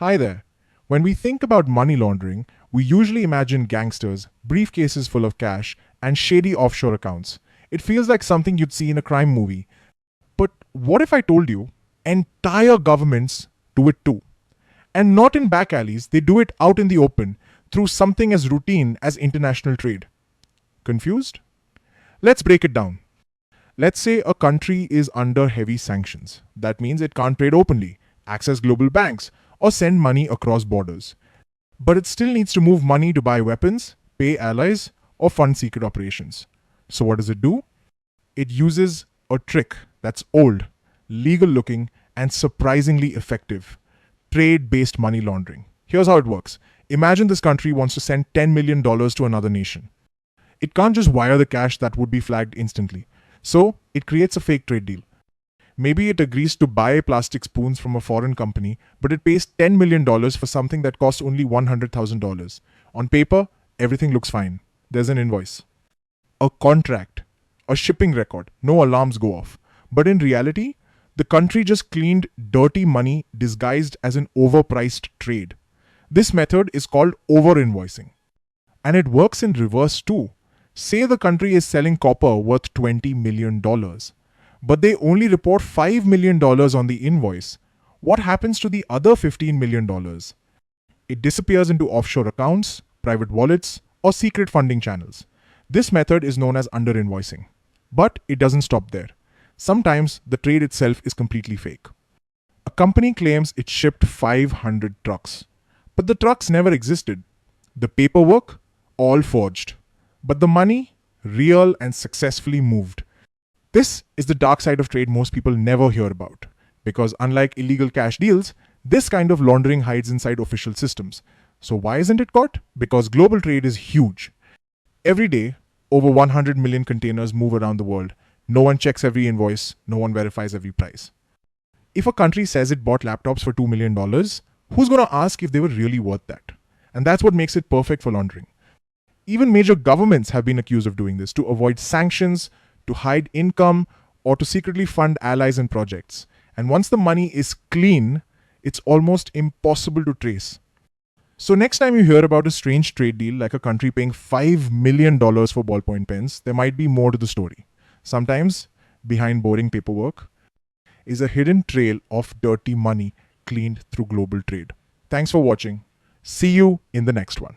Hi there. When we think about money laundering, we usually imagine gangsters, briefcases full of cash, and shady offshore accounts. It feels like something you'd see in a crime movie. But what if I told you entire governments do it too? And not in back alleys, they do it out in the open through something as routine as international trade. Confused? Let's break it down. Let's say a country is under heavy sanctions. That means it can't trade openly, access global banks, or send money across borders. But it still needs to move money to buy weapons, pay allies, or fund secret operations. So, what does it do? It uses a trick that's old, legal looking, and surprisingly effective: trade based money laundering. Here's how it works. Imagine this country wants to send $10 million to another nation. It can't just wire the cash that would be flagged instantly. So, it creates a fake trade deal. Maybe it agrees to buy plastic spoons from a foreign company, but it pays $10 million for something that costs only $100,000. On paper, everything looks fine. There's an invoice, a contract, a shipping record, no alarms go off. But in reality, the country just cleaned dirty money disguised as an overpriced trade. This method is called over-invoicing. And it works in reverse too. Say the country is selling copper worth $20 million, but they only report $5 million on the invoice. What happens to the other $15 million? It disappears into offshore accounts, private wallets, or secret funding channels. This method is known as under-invoicing. But it doesn't stop there. Sometimes the trade itself is completely fake. A company claims it shipped 500 trucks, but the trucks never existed. The paperwork, all forged. But the money, real and successfully moved. This is the dark side of trade most people never hear about. Because unlike illegal cash deals, this kind of laundering hides inside official systems. So why isn't it caught? Because global trade is huge. Every day, over 100 million containers move around the world. No one checks every invoice, no one verifies every price. If a country says it bought laptops for $2 million, who's going to ask if they were really worth that? And that's what makes it perfect for laundering. Even major governments have been accused of doing this to avoid sanctions, to hide income, or to secretly fund allies and projects. And once the money is clean, it's almost impossible to trace. So next time you hear about a strange trade deal like a country paying $5 million for ballpoint pens, there might be more to the story. Sometimes, behind boring paperwork, is a hidden trail of dirty money cleaned through global trade. Thanks for watching. See you in the next one.